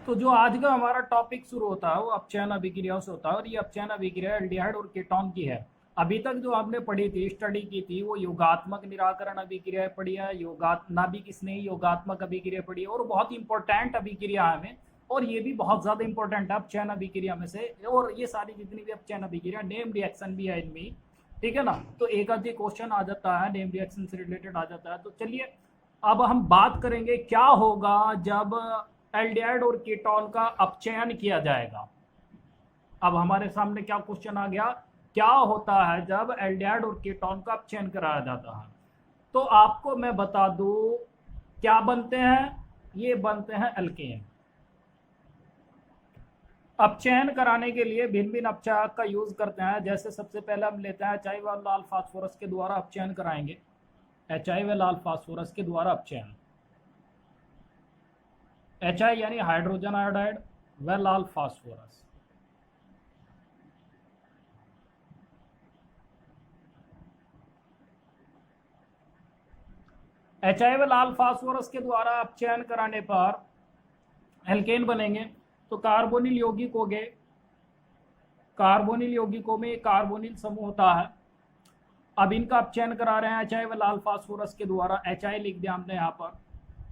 तो जो आज का हमारा टॉपिक शुरू होता है वो अपचयन अभिक्रियाओं से होता है और ये अपचयन अभिक्रिया एल्डिहाइड और कीटोन की है। अभी तक जो आपने पढ़ी थी, स्टडी की थी, वो योगात्मक निराकरण अभिक्रिया पढ़ी है, नाभिक स्नेही योगात्मक अभिक्रिया पढ़ी है और बहुत इंपॉर्टेंट अभिक्रिया है हमें। और ये भी बहुत ज्यादा इंपॉर्टेंट है अपचयन अभिक्रिया में से। और ये सारी जितनी भी अपचयन अभिक्रिया, नेम रिएक्शन भी है इनमें, ठीक है ना। तो एक आधी क्वेश्चन आ जाता है नेम रिएक्शन से रिलेटेड आ जाता है। तो चलिए अब हम बात करेंगे क्या होगा जब एल्डिहाइड और कीटोन का अपचयन किया जाएगा। अब हमारे सामने क्या क्वेश्चन आ गया, क्या होता है जब एल्डिहाइड और कीटोन का अपचयन कराया जाता है। तो आपको मैं बता दूं क्या बनते हैं, ये बनते हैं एल्केन। अपचयन कराने के लिए भिन्न भिन्न अपचायक का यूज करते हैं। जैसे सबसे पहले हम लेते हैं HI व लाल फास्फोरस के द्वारा अपचयन कराएंगे। HI व लाल फास्फोरस के द्वारा अपचयन, HI यानी हाइड्रोजन आयोडाइड व लाल फास्फोरस। HI व लाल फास्फोरस के द्वारा अपचयन कराने पर एल्केन बनेंगे। तो कार्बोनिल यौगिक हो गए, कार्बोनिल यौगिकों में कार्बोनिल समूह होता है। अब इनका अपचयन करा रहे हैं HI व लाल फास्फोरस के द्वारा। HI लिख दिया हमने यहाँ पर,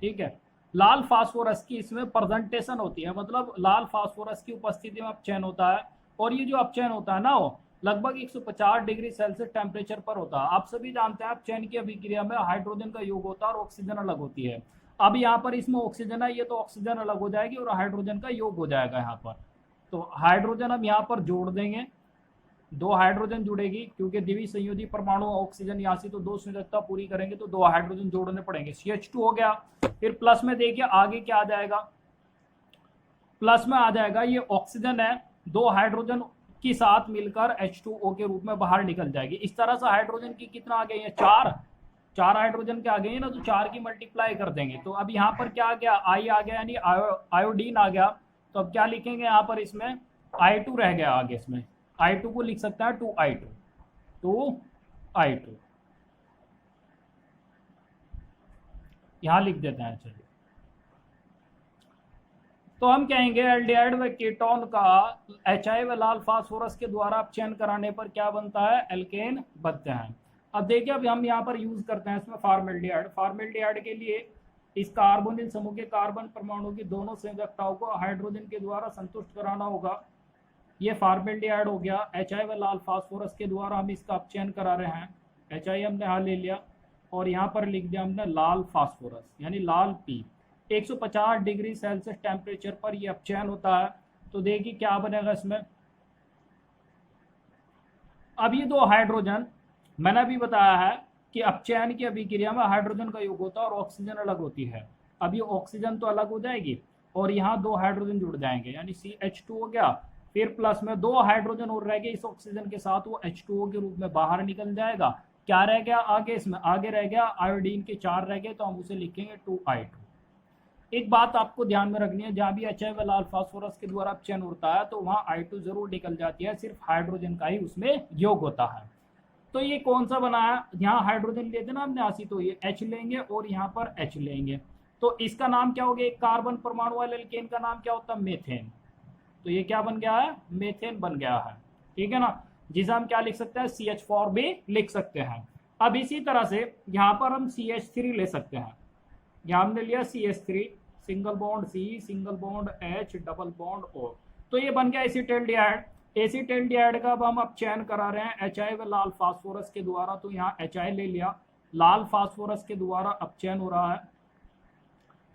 ठीक है। लाल फास्फोरस की इसमें प्रेजेंटेशन होती है, मतलब लाल फास्फोरस की उपस्थिति में अपचयन होता है। और ये जो अपचयन होता है ना, वो लगभग 150 डिग्री सेल्सियस टेम्परेचर पर होता है। आप सभी जानते हैं अपचयन की अभिक्रिया में हाइड्रोजन का योग होता है और ऑक्सीजन अलग होती है। अब यहाँ पर इसमें ऑक्सीजन है, ये तो ऑक्सीजन अलग हो जाएगी और हाइड्रोजन का योग हो जाएगा यहाँ पर। तो हाइड्रोजन हम यहाँ पर जोड़ देंगे, 2 हाइड्रोजन जुड़ेगी क्योंकि द्विसंयोजी परमाणु ऑक्सीजन यहाँ से, तो 2 संयोजकता पूरी करेंगे तो 2 हाइड्रोजन जोड़ने पड़ेंगे। CH2 हो गया। फिर प्लस में देखिए आगे क्या आ जाएगा, प्लस में आ जाएगा ये ऑक्सीजन है, 2 हाइड्रोजन के साथ मिलकर H2O के रूप में बाहर निकल जाएगी। इस तरह से हाइड्रोजन की कितना आ गई है, 4 हाइड्रोजन के आ गए ना, तो 4 की मल्टीप्लाई कर देंगे। तो अब यहाँ पर क्या आ गया, आई आ गया यानी आयोडीन आ गया। तो अब क्या लिखेंगे यहाँ पर, इसमें I2 रह गया आगे, इसमें I2 को लिख सकता है 2I2 यहां लिख देते हैं। चलिए तो हम कहेंगे एल्डिहाइड व कीटोन का HI व लाल फास्फोरस के द्वारा अपचयन कराने पर क्या बनता है, एल्केन बनते हैं। अब देखिए अब हम यहाँ पर यूज करते हैं इसमें फॉर्मेल्डिहाइड। फॉर्मेल्डिहाइड के लिए इस कार्बोनिल समूह के कार्बन परमाणु की दोनों संयोजकताओं को हाइड्रोजन के द्वारा संतुष्ट कराना होगा। ये फॉर्मेल्डिहाइड हो गया। HI व लाल फास्फोरस के द्वारा हम इसका अपचयन करा रहे हैं। HI हमने यहाँ ले लिया और यहाँ पर लिख दिया हमने लाल फास्फोरस यानी लाल P। 150 डिग्री सेल्सियस टेम्परेचर पर यह अपचयन होता है। तो देखिए क्या बनेगा इसमें। अब ये 2 हाइड्रोजन, मैंने अभी बताया है कि अपचयन की अभिक्रिया में हाइड्रोजन का योग होता है और ऑक्सीजन अलग होती है। अब ये ऑक्सीजन तो अलग हो जाएगी और यहाँ 2 हाइड्रोजन जुड़ जाएंगे यानी CH2 हो गया। फिर प्लस में 2 हाइड्रोजन और रह गए इस ऑक्सीजन के साथ, वो H2O के रूप में बाहर निकल जाएगा। क्या रह गया आगे, इसमें आगे रह गया आयोडीन के 4 रह गए, तो हम उसे लिखेंगे 2I2। एक बात आपको ध्यान में रखनी है, जहां भी HI व लाल फास्फोरस के द्वारा अपचयन होता है तो वहां I2 जरूर निकल जाती है, सिर्फ हाइड्रोजन का ही उसमें योग होता है। तो ये कौन सा बना है, यहाँ हाइड्रोजन लेते ना हमने आसी, तो ये H लेंगे और यहाँ पर H लेंगे। तो इसका नाम क्या हो गया, एक कार्बन परमाणु वाले एल्केन का नाम क्या होता है, मेथेन। तो ये क्या बन गया है, मेथेन बन गया है, ठीक है ना। जिसे हम क्या लिख सकते हैं, CH4 भी लिख सकते हैं। अब इसी तरह से यहाँ पर हम CH3 ले सकते हैं। यहाँ हमने लिया CH3, single bond C, single bond H, double bond O। तो ये बन गया एसिटाल्डिहाइड। एसिटाल्डिहाइड का अब हम अपचयन करा रहे हैं HI व लाल फास्फोरस के द्वारा। तो यहाँ HI ले लिया, लाल फास्फोरस के द्वारा अपचयन हो रहा है।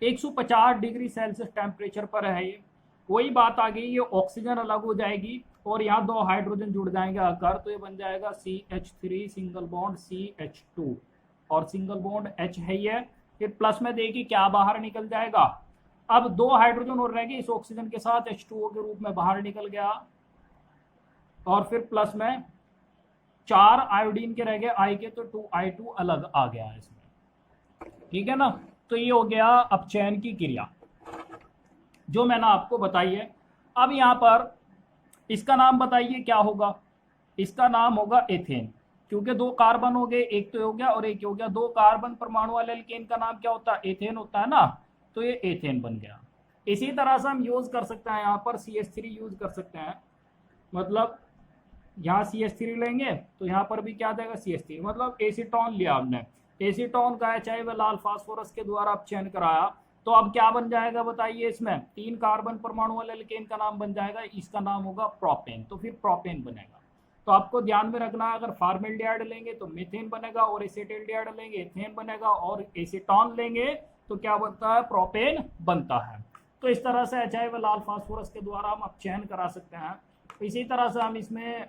150 डिग्री सेल्सियस टेम्परेचर पर है ये। वही बात आ गई, ये ऑक्सीजन अलग हो जाएगी और यहाँ 2 हाइड्रोजन जुड़ जाएंगे आकर, तो ये बन जाएगा CH3 सिंगल बॉन्ड CH2 और सिंगल बॉन्ड H है ये। फिर प्लस में देखिए क्या बाहर निकल जाएगा, अब 2 हाइड्रोजन और रह गए इस ऑक्सीजन के साथ, H2O के रूप में बाहर निकल गया। और फिर प्लस में 4 आयोडीन के रह गए I के, तो 2I2 अलग आ गया इसमें, ठीक है ना। तो ये हो गया अपचयन की क्रिया जो मैंने आपको बताई है। अब यहाँ पर इसका नाम बताइए क्या होगा, इसका नाम होगा एथेन, क्योंकि 2 कार्बन हो गए, एक तो हो गया और एक हो गया। 2 कार्बन परमाणु वाले एल्केन का नाम क्या होता है, एथेन होता है ना। तो ये एथेन बन गया। इसी तरह से हम यूज कर सकते हैं, यहाँ पर CH3 यूज कर सकते हैं, मतलब यहाँ CH3 लेंगे तो यहाँ पर भी क्या देगा CH3, मतलब एसीटोन लिया हमने, एसीटोन का HI व लाल फास्फोरस के द्वारा अपचयन कराया, तो अब क्या बन जाएगा बताइए, इसमें 3 कार्बन परमाणु वाले एल्केन का नाम बन जाएगा, इसका नाम होगा प्रोपेन, तो फिर प्रोपेन बनेगा। तो आपको ध्यान में रखना है, अगर फॉर्मेल्डिहाइड लेंगे तो मीथेन बनेगा, और एसिटाल्डिहाइड लेंगे एथेन बनेगा, और एसीटोन लेंगे तो क्या बनता है, प्रोपेन बनता है। तो इस तरह से HI व लाल फास्फोरस के द्वारा हम अपचयन करा सकते हैं। इसी तरह से हम इसमें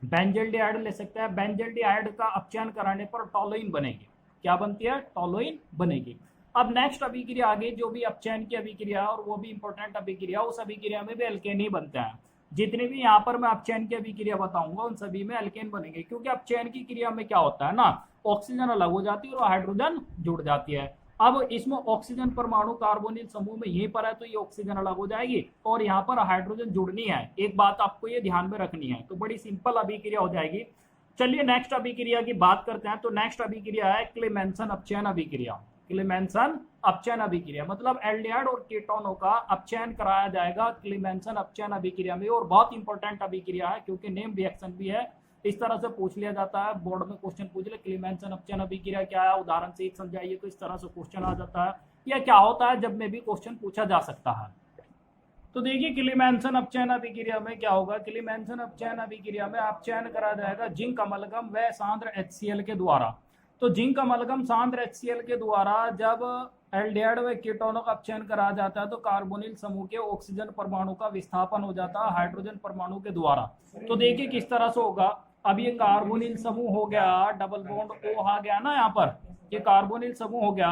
बेंजल्डिहाइड ले सकते हैं, बेंजल्डिहाइड का अपचयन कराने पर टॉलुइन बनेगी, क्या बनती है, टॉलुइन बनेगी। अब नेक्स्ट अभिक्रिया आगे जो भी अपचयन की अभिक्रिया और वो भी इंपॉर्टेंट अभिक्रिया, उस अभिक्रिया में भी एल्केन ही बनते हैं। जितनी भी यहाँ पर मैं अपचयन की अभिक्रिया बताऊंगा उन सभी में एल्केन बनेंगे, क्योंकि अपचयन की क्रिया में क्या होता है ना, ऑक्सीजन अलग हो जाती है और हाइड्रोजन जुड़ जाती है। अब इसमें ऑक्सीजन परमाणु कार्बोनिल समूह में यहीं पर है तो ये ऑक्सीजन अलग हो जाएगी और यहाँ पर हाइड्रोजन जुड़नी है, एक बात आपको ये ध्यान में रखनी है, तो बड़ी सिंपल अभिक्रिया हो जाएगी। चलिए नेक्स्ट अभिक्रिया की बात करते हैं। तो नेक्स्ट अभिक्रिया है क्लेमेंसन अपचयन अभिक्रिया। क्लेमेंसन अपचयन अभिक्रिया मतलब एल्डिहाइड और कीटोनों का अपचयन कराया जाएगा क्लेमेंसन अपचयन अभिक्रिया में, और बहुत इंपॉर्टेंट अभिक्रिया है क्योंकि नेम रिएक्शन भी है, इस तरह से पूछ लिया जाता है, बोर्ड में क्वेश्चन पूछ ले क्लेमेंसन अपचयन अभिक्रिया क्या है, उदाहरण से एक समझाइए, तो इस तरह से क्वेश्चन आ जाता है, या क्या होता है जब में भी क्वेश्चन पूछा जा सकता है। तो देखिए क्लेमेंसन अपचयन अभिक्रिया में क्या होगा, क्लेमेंसन अपचयन अभिक्रिया में अपचयन करा जाएगा जिंक अमलगम व सांद्र HCl के द्वारा। तो जिंक अमलगम सांद्र HCl के द्वारा जब एल्डिहाइड व कीटोनों का अपचयन करा जाता है तो कार्बोनिल समूह के ऑक्सीजन परमाणु का विस्थापन हो जाता है हाइड्रोजन परमाणु के द्वारा। तो देखिए किस तरह से होगा, अब ये कार्बोनिल समूह हो गया, डबल बॉन्ड O आ गया ना, यहाँ पर ये कार्बोनिल समूह हो गया।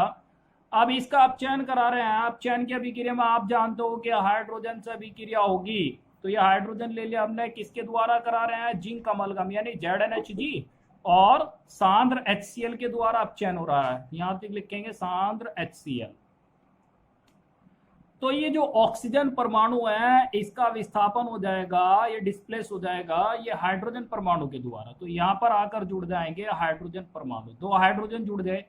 अब इसका अपचयन करा रहे हैं, अपचयन की अभिक्रिया में आप जानते हो कि हाइड्रोजन से अभिक्रिया होगी, तो ये हाइड्रोजन ले लिया हमने, किसके द्वारा करा रहे हैं, जिंक अमलगम यानी ZnHg और सांद्र HCl के द्वारा अपचयन हो रहा है, यहां तक लिखेंगे सांद्र HCl। तो ये जो ऑक्सीजन परमाणु है इसका विस्थापन हो जाएगा, ये डिस्प्लेस हो जाएगा ये हाइड्रोजन परमाणु के द्वारा, तो यहाँ पर आकर जुड़ जाएंगे हाइड्रोजन परमाणु, 2 हाइड्रोजन जुड़ गए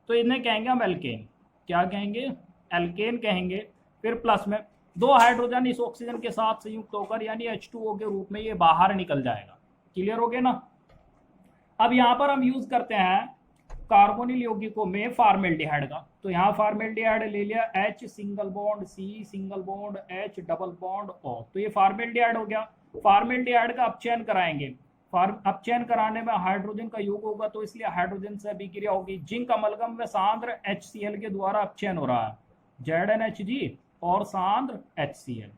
तो इन्हें कहेंगे हम एल्केन, क्या कहेंगे, एल्केन कहेंगे। फिर प्लस में 2 हाइड्रोजन इस ऑक्सीजन के साथ संयुक्त होकर यानी H2O के रूप में ये बाहर निकल जाएगा, क्लियर हो गया ना। अब यहाँ पर हम यूज करते हैं कार्बोनिल यौगिकों में फॉर्मेल्डिहाइड का, तो यहाँ फॉर्मेल्डिहाइड ले लिया, H single bond C single bond H double bond O, तो ये फॉर्मेल्डिहाइड हो गया। फॉर्मेल्डिहाइड का अपचयन कराएंगे, अपचयन कराने में हाइड्रोजन का योग होगा तो इसलिए हाइड्रोजन से अभिक्रिया होगी, जिंक अमलगम में सांद्र HCl के द्वारा अपचयन हो रहा है, ZnHg और सांद्र HCl।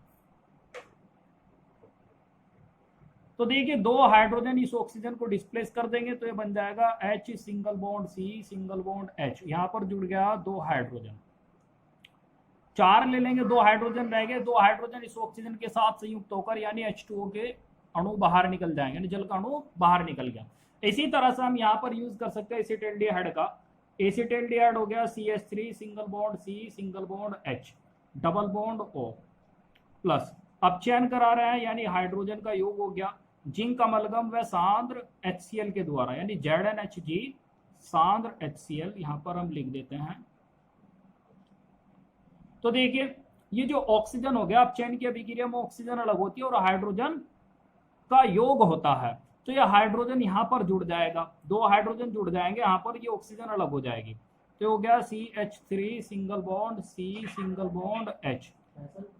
तो देखिए 2 हाइड्रोजन इस ऑक्सीजन को डिस्प्लेस कर देंगे तो ये बन जाएगा H single bond C single bond H, यहाँ पर जुड़ गया 2 हाइड्रोजन, 4 ले लेंगे, 2 हाइड्रोजन रह गए, 2 हाइड्रोजन इस ऑक्सीजन के साथ संयुक्त होकर यानी H2O के अणु बाहर निकल जाएंगे, यानी जल का अणु बाहर निकल गया। इसी तरह से हम यहाँ पर यूज कर सकते हैं एसिटाल्डिहाइड का, एसिटाल्डिहाइड हो गया CH3 single bond C single bond H double bond O plus, अपचयन करा रहे हैं यानी हाइड्रोजन का योग हो गया, जिंक अमलगम व सांद्र HCl के द्वारा यानी ZnHg सांद्र HCl, यहाँ पर हम लिख देते हैं। तो देखिए ये जो ऑक्सीजन हो गया, अपचयन की अभिक्रिया में ऑक्सीजन अलग होती है और हाइड्रोजन का योग होता है, तो ये हाइड्रोजन यहाँ पर जुड़ जाएगा, 2 हाइड्रोजन जुड़ जाएंगे, यहाँ पर ये ऑक्सीजन अलग हो जाएगी, तो हो गया CH3 single bond C single bond H,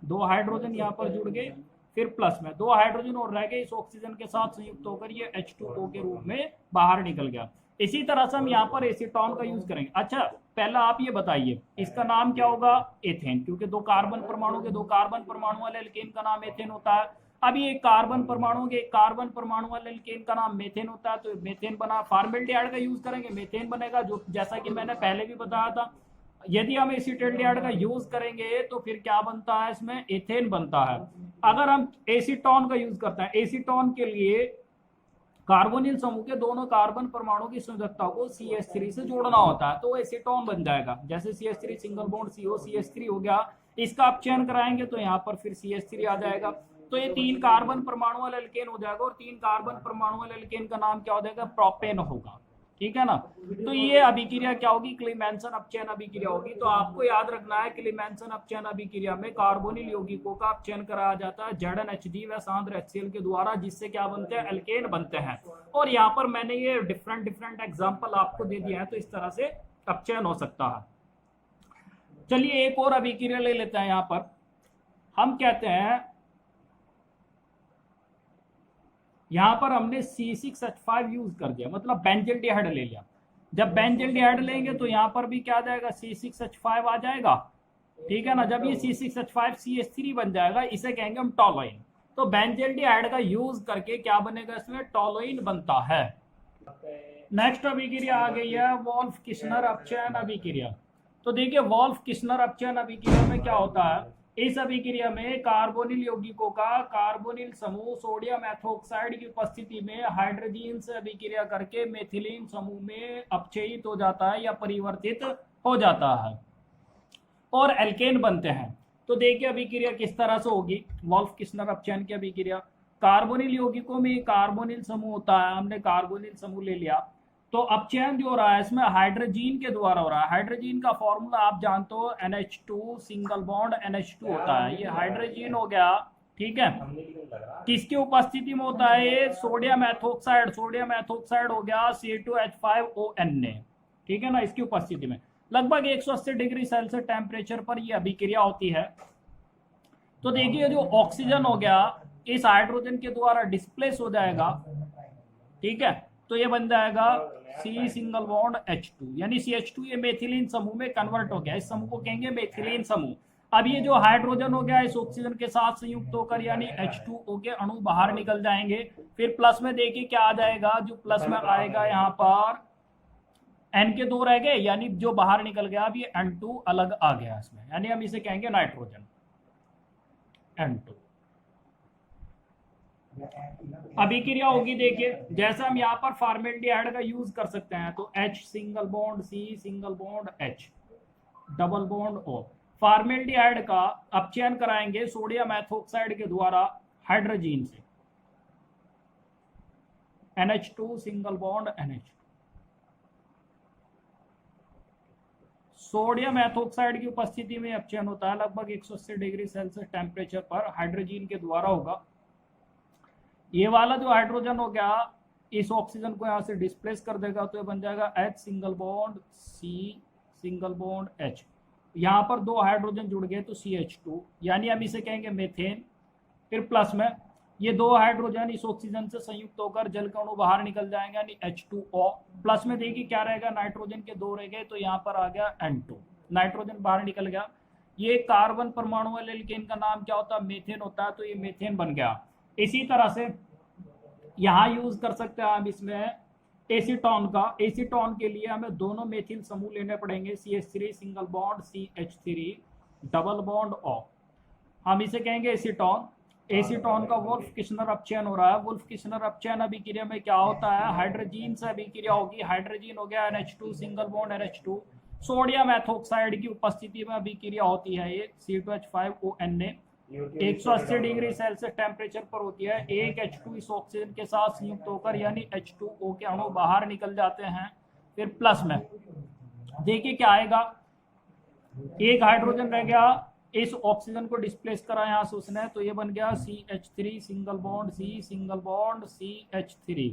2 hydrogen यहाँ पर जुड़ गए, फिर प्लस में 2 हाइड्रोजन और रह गए इस ऑक्सीजन के साथ संयुक्त होकर ये H2O के रूप में बाहर निकल गया। इसी तरह से हम यहाँ पर एसीटोन का यूज करेंगे। अच्छा पहला आप ये बताइए इसका नाम क्या होगा, एथेन, क्योंकि 2 कार्बन परमाणु के 2 कार्बन परमाणु वाले एल्केन का नाम एथेन होता है। अब ये कार्बन परमाणु वाले एल्केन का नाम मेथेन होता है, तो मेथेन बना, फॉर्मेल्डिहाइड का यूज करेंगे मेथेन बनेगा, जो जैसा कि मैंने पहले भी बताया था। यदि हम एसिटाल्डिहाइड का यूज करेंगे तो फिर क्या बनता है, इसमें एथेन बनता है। अगर हम एसीटोन का यूज करते हैं, एसीटोन के लिए कार्बोनिल समूह के दोनों कार्बन परमाणु की संयोजकता को CH3 से जोड़ना होता है, तो एसीटोन बन जाएगा। जैसे CH3 single bond CO CH3 हो गया, इसका अपचयन कराएंगे तो यहाँ पर फिर CH3 आ जाएगा, तो ये 3 कार्बन परमाणु वाला एल्केन हो जाएगा, और 3 कार्बन परमाणु वाले एल्केन का नाम क्या हो जाएगा, प्रोपेन होगा। ठीक है ना। तो ये अभिक्रिया क्या होगी, क्लीमेंसन अपचयन अभिक्रिया होगी। तो आपको याद रखना है क्लीमेंसन अपचयन अभिक्रिया में कार्बोनिल यौगिकों का अपचयन कराया जाता है ZnHD व सांद्र HCl के द्वारा, जिससे क्या बनते हैं, एल्केन बनते हैं। और यहाँ पर मैंने ये डिफरेंट डिफरेंट एग्जाम्पल आपको दे दिया है, तो इस तरह से अपचयन हो सकता है। चलिए एक और अभिक्रिया ले लेते हैं। यहाँ पर हम कहते हैं, यहां पर हमने C6H5 यूज कर दिया, मतलब बेंजल्डिहाइड ले लिया। जब बेंजल्डिहाइड लेंगे तो यहां पर भी क्या आ जाएगा, C6H5 आ जाएगा, ठीक है ना। जब ये C6H5 CH3 बन जाएगा, इसे कहेंगे हम टॉलोइन। तो बेंजल्डिहाइड का यूज करके क्या बनेगा, इसमें टॉलोइन बनता है। नेक्स्ट अभिक्रिया आ गई है वोल्फ किश्नर अपचयन अभिक्रिया। तो देखिए वोल्फ किश्नर अपचयन अभिक्रिया में क्या होता है, इस अभिक्रिया में कार्बोनिल यौगिकों का कार्बोनिल समूह सोडियम एथोक्साइड की उपस्थिति में हाइड्रोजन से अभिक्रिया करके मेथिलीन समूह में अपचयित हो जाता है या परिवर्तित हो जाता है और एल्केन बनते हैं। तो देखिए अभिक्रिया किस तरह से होगी, वोल्फ किश्नर अपचयन की अभिक्रिया। कार्बोनिल यौगिकों में कार्बोनिल समूह होता है, हमने कार्बोनिल समूह ले लिया। तो अपचयन जो हो रहा है इसमें हाइड्रोजन के द्वारा हो रहा है। हाइड्रोजन का फॉर्मूला आप जानते हो, NH2 सिंगल बॉन्ड NH2 होता है। ये हाइड्रोजन हो गया, ठीक है। किसकी उपस्थिति में होता है ये, सोडियम एथोक्साइड। सोडियम एथोक्साइड हो गया C2H5ONA, ठीक है ना, इसकी उपस्थिति में लगभग 180 डिग्री सेल्सियस टेम्परेचर पर यह अभिक्रिया होती है। तो देखिए जो ऑक्सीजन हो गया इस हाइड्रोजन के द्वारा डिस्प्लेस हो जाएगा, ठीक है। तो ये बन जाएगा C सिंगल बॉन्ड H2, यानी CH2 ये मेथिलीन समूह में कन्वर्ट हो गया। इस समूह को कहेंगे मेथिलीन समूह। अब ये जो हाइड्रोजन हो गया इस ऑक्सीजन के साथ संयुक्त होकर यानी H2O के अणु बाहर निकल जाएंगे। फिर प्लस में देखिए क्या आ जाएगा, जो प्लस में आएगा यहाँ पर N के 2 रह गए, यानी जो बाहर निकल गया अब ये N2 अलग आ गया इसमें, यानी हम इसे कहेंगे नाइट्रोजन N2। अभिक्रिया होगी देखिए, जैसे हम यहाँ पर फॉर्मेल्डिहाइड का यूज कर सकते हैं, तो H single bond C single bond H double bond O। Formaldehyde का अपचयन कराएंगे सोडियम एथोक्साइड के द्वारा हाइड्रोजन से, NH2 single bond NH। Sodium ethoxide की उपस्थिति में अपचयन होता है, लगभग 180 डिग्री सेल्सियस टेम्परेचर पर हाइड्रोजन के द्वारा होगा। ये वाला जो हाइड्रोजन हो गया इस ऑक्सीजन को यहाँ से डिस्प्लेस कर देगा, तो ये बन जाएगा H single bond C single bond H। यहाँ पर 2 हाइड्रोजन जुड़ गए तो CH2, यानी हम इसे कहेंगे मेथेन। फिर प्लस में ये 2 हाइड्रोजन इस ऑक्सीजन से संयुक्त होकर जल के अणु बाहर निकल जाएंगे, यानी H2O। प्लस में देखिए क्या रहेगा, नाइट्रोजन के 2 रह गए, तो यहाँ पर आ गया N2, नाइट्रोजन बाहर निकल गया। ये कार्बन परमाणु वाले एल्केन का नाम क्या होता है, मेथेन होता है, तो ये मेथेन बन गया। इसी तरह से यहाँ यूज कर सकते हैं हम इसमें एसीटोन का। एसीटोन के लिए हमें दोनों मेथिल समूह लेने पड़ेंगे, CH3 single bond CH3 double bond O। हम इसे कहेंगे एसीटोन। एसीटोन का वुल्फ किश्नर अपचयन हो रहा है। वुल्फ किश्नर अपचयन अभिक्रिया में क्या होता है, हाइड्रोजन से अभिक्रिया होगी। हाइड्रोजन हो गया NH2 single bond NH2। Sodium ethoxide की उपस्थिति में अभिक्रिया होती है ये C2H5ONA। 180 डिग्री सेल्सियस टेम्परेचर पर होती है। एक H2 इस ऑक्सीजन के साथ संयुक्त होकर यानी H2O के अणु बाहर निकल जाते हैं। फिर प्लस में देखिए क्या आएगा, एक हाइड्रोजन रह गया, इस ऑक्सीजन को डिस्प्लेस करा यहाँ से उसने, तो ये बन गया CH3 single bond C single bond CH3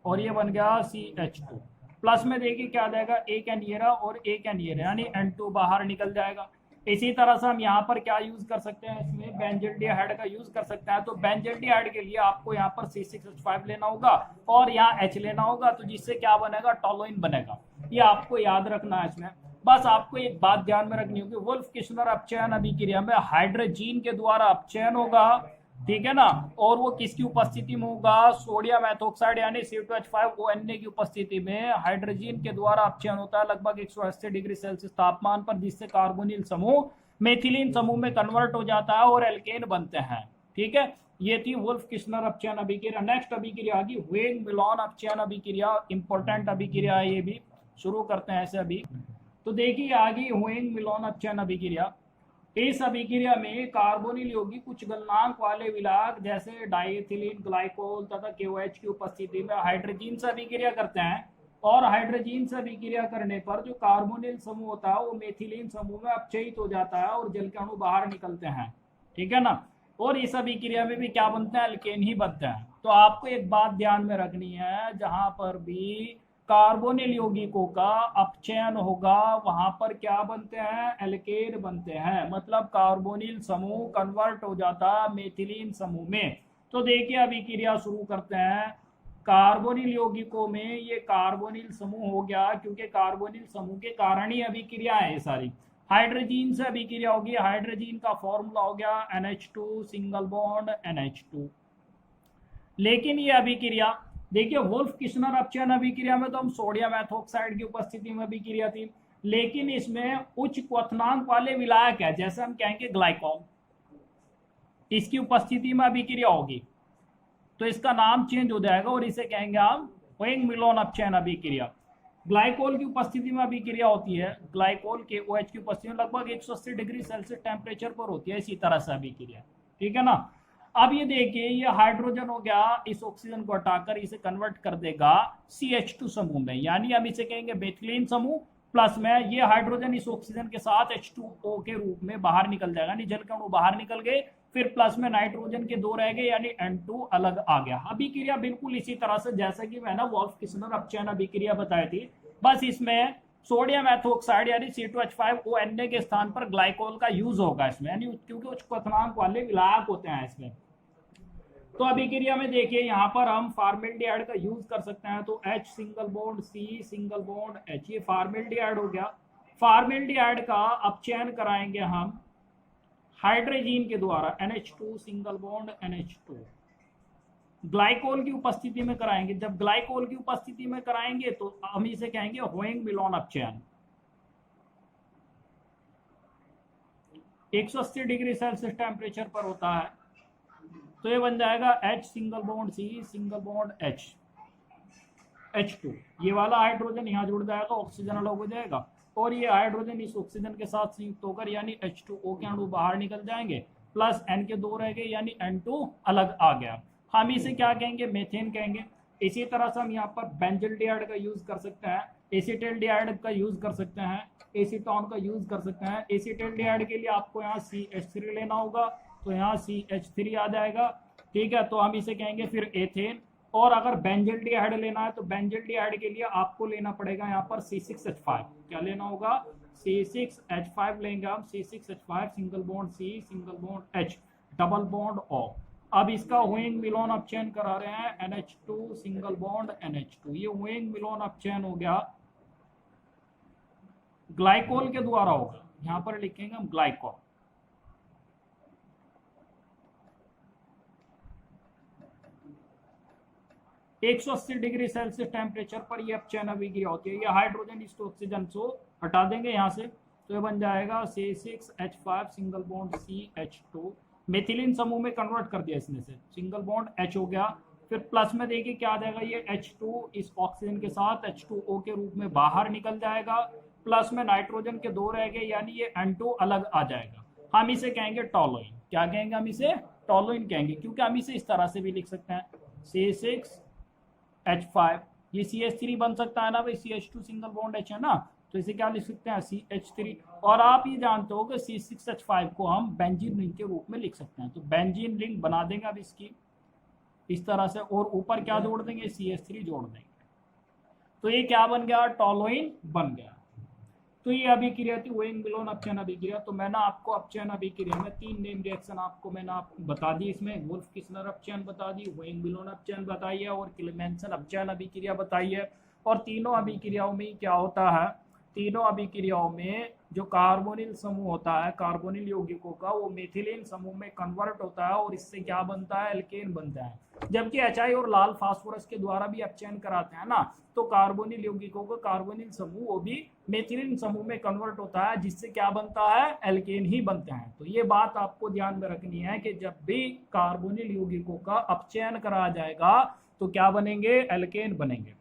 और ये बन गया CH2। प्लस में देखिए क्या आ जाएगा, एक N ये रहा और एक N ये रहा, यानी N2 बाहर निकल जाएगा। इसी तरह से हम यहाँ पर क्या यूज कर सकते हैं, इसमें बेंजल्डिहाइड का यूज कर सकते हैं। तो बेंजल्डिहाइड के लिए आपको यहाँ पर C6H5 लेना होगा और यहाँ H लेना होगा, तो जिससे क्या बनेगा, टॉलोइन बनेगा। ये आपको याद रखना है इसमें। बस आपको एक बात ध्यान में रखनी होगी, वुल्फ किश्नर अपचयन अभिक्रिया में हाइड्रोजन के द्वारा अपचयन होगा, ठीक है ना, और वो किसकी उपस्थिति में होगा, सोडियम एथोक्साइड यानी C2H5ONA की उपस्थिति में हाइड्रोजन के द्वारा अपचयन होता है लगभग 180 डिग्री सेल्सियस तापमान पर, जिससे कार्बोनिल समूह मेथिलीन समूह में कन्वर्ट हो जाता है और एल्केन बनते हैं, ठीक है। ये थी वुल्फ किश्नर अपचयन अभिक्रिया। नेक्स्ट अभिक्रिया आ गई ह्वेंग मिलोन अपचयन अभिक्रिया। इंपॉर्टेंट अभिक्रिया है ये भी, शुरू करते हैं ऐसे अभी। तो देखिए आ गई ह्वेंग मिलोन अपचयन अभिक्रिया। इस अभिक्रिया में कार्बोनिल यौगिक कुछ गलनांक वाले विलायक जैसे डाइएथिलीन ग्लाइकोल तथा KOH की उपस्थिति में हाइड्रोजन से अभिक्रिया करते हैं। और हाइड्रोजन से अभिक्रिया करने पर जो कार्बोनिल समूह होता है वो मेथिलीन समूह में अपचयित हो जाता है और जल के अणु बाहर निकलते हैं, ठीक है ना। और इस अभिक्रिया में भी क्या बनते हैं, एल्केन ही बनते हैं। तो आपको एक बात ध्यान में रखनी है, जहां पर भी कार्बोनिल यौगिकों का अपचयन होगा वहां पर क्या बनते हैं, एल्केन बनते हैं। मतलब कार्बोनिल समूह कन्वर्ट हो जाता है मेथिलीन समूह में। तो देखिए अभिक्रिया शुरू करते हैं। कार्बोनिल यौगिकों में ये कार्बोनिल समूह हो गया, क्योंकि कार्बोनिल समूह के कारण ही अभिक्रिया है सारी। हाइड्रोजन से अभिक्रिया होगी, हाइड्रोजन का फॉर्मूला हो गया NH2 सिंगल बॉन्ड NH2। लेकिन ये अभिक्रिया देखिए वोल्फ किश्नर अपचयन अभिक्रिया में तो हम सोडियम एथोक्साइड की उपस्थिति में अभिक्रिया थी, लेकिन इसमें उच्च क्वथनांक वाले विलायक है, जैसे हम कहेंगे ग्लाइकॉल, इसकी उपस्थिति में अभिक्रिया होगी तो इसका नाम चेंज हो जाएगा और इसे कहेंगे हम होइंग मिलोन अपचयन अभिक्रिया। ग्लाइकोल की उपस्थिति में अभिक्रिया होती है, ग्लाइकोल के OH की उपस्थिति में लगभग 180 डिग्री सेल्सियस टेम्परेचर पर होती है इसी तरह से अभिक्रिया, ठीक है ना। अब ये देखिए ये हाइड्रोजन हो गया, इस ऑक्सीजन को हटाकर इसे कन्वर्ट कर देगा CH2 समूह में, यानी हम इसे कहेंगे मेथिलीन समूह। प्लस में ये हाइड्रोजन इस ऑक्सीजन के साथ H2O के रूप में बाहर निकल जाएगा, यानी जल के अणु बाहर निकल गए। फिर प्लस में नाइट्रोजन के 2 रह गए, यानी N2 अलग आ गया। अभिक्रिया बिल्कुल इसी तरह से जैसे कि मैंने वोल्फ किश्नर अपचयन अभिक्रिया बताई थी, बस इसमें सोडियम एथोक्साइड यानी C2H5ONA के स्थान पर ग्लाइकोल का यूज होगा इसमें, यानी क्योंकि उच्च क्वथनांक वाले विलायक होते हैं इसमें। तो अभिक्रिया में देखिए यहाँ पर हम फॉर्मेल्डिहाइड का यूज कर सकते हैं, तो H single bond C single bond H, ये फॉर्मेल्डिहाइड हो गया। फॉर्मेल्डिहाइड का अपचयन कराएंगे हम हाइड्रोजन के द्वारा NH2 single bond NH2, glycol की उपस्थिति में कराएंगे। जब ग्लाइकोल की उपस्थिति में कराएंगे तो हम इसे कहेंगे होइंग मिलोन अपचयन। 180 डिग्री सेल्सियस टेम्परेचर पर होता है, तो ये बन जाएगा H single bond C single bond H H2। ये वाला हाइड्रोजन यहाँ जुड़ जाएगा, ऑक्सीजन अलग हो जाएगा और ये हाइड्रोजन इस ऑक्सीजन के साथ संयुक्त होकर यानी H2O के अणु बाहर निकल जाएंगे। प्लस N के 2 रह गए यानी N2 अलग आ गया। हम इसे क्या कहेंगे, मेथेन कहेंगे। इसी तरह से हम यहाँ पर बेंजल्डिहाइड का यूज कर सकते हैं, एसिटाल्डिहाइड का यूज कर सकते हैं, एसीटोन का यूज कर सकते हैं। एसिटाल्डिहाइड के लिए आपको यहाँ CH3 लेना होगा, तो यहाँ CH3 आ जाएगा, ठीक है। तो हम इसे कहेंगे फिर एथेन। और अगर बेंजल्डिहाइड लेना है तो बेंजल्डिहाइड के लिए आपको लेना पड़ेगा यहाँ पर C6H5। क्या लेना होगा, C6H5 लेंगे हम, C6H5 single bond C single bond H double bond O। अब इसका होइंग मिलोन अपचयन करा रहे हैं NH2 सिंगल बॉन्ड NH2। ये होइंग मिलोन अपचयन हो गया, ग्लाइकोल के द्वारा होगा, यहाँ पर लिखेंगे हम ग्लाइकोल। एक 180 डिग्री सेल्सियस टेम्परेचर पर यह अपचयन अभिक्रिया होती है। ये हाइड्रोजन इस ऑक्सीजन को हटा देंगे यहाँ से, तो ये बन जाएगा C6H5 single bond CH2। Methylene समूह में कन्वर्ट कर दिया इसने से, सिंगल बॉन्ड H हो गया। फिर प्लस में देखिए क्या आ जाएगा, ये H2 इस ऑक्सीजन के साथ H2O के रूप में बाहर निकल जाएगा। प्लस में नाइट्रोजन के 2 रह गए यानी ये N2 अलग आ जाएगा। हम इसे कहेंगे टोलुइन। क्या कहेंगे, हम इसे टोलुइन कहेंगे, क्योंकि हम इसे इस तरह से भी लिख सकते हैं C6H5, ये CH3 बन सकता है ना भाई, CH2 सिंगल बॉन्ड H है ना, तो इसे क्या लिख सकते हैं CH3। और आप ये जानते हो कि C6H5 को हम बेंजीन रिंग के रूप में लिख सकते हैं, तो बेंजीन रिंग बना देंगे अब इसकी इस तरह से, और ऊपर क्या जोड़ देंगे, CH3 जोड़ देंगे, तो ये क्या बन गया, टोलुइन बन गया। तो ये अभिक्रिया थी होइंग मिलोन अपचयन अभिक्रिया। तो मैंने आपको अपचयन अभिक्रिया में 3 नेम रिएक्शन आपको मैंने बता दी, इसमें वुल्फ किश्नर अपचयन बता दी, होइंग मिलोन अपचयन बताई है और क्लेमेंसन अपचयन अभिक्रिया बताई है। और तीनों अभिक्रियाओं में क्या होता है, तीनों अभिक्रियाओं में जो कार्बोनिल समूह होता है, कार्बोनिल यौगिकों का, वो मेथिलीन समूह में कन्वर्ट होता है और इससे क्या बनता है, एल्केन बनता है। जबकि HI और लाल फास्फोरस के द्वारा भी अपचयन कराते हैं ना, तो कार्बोनिल यौगिकों का कार्बोनिल समूह वो भी मेथिलीन समूह में कन्वर्ट होता है, जिससे क्या बनता है, एल्केन ही बनते हैं। तो ये बात आपको ध्यान में रखनी है कि जब भी कार्बोनिल यौगिकों का अपचयन कराया जाएगा तो क्या बनेंगे, एल्केन बनेंगे।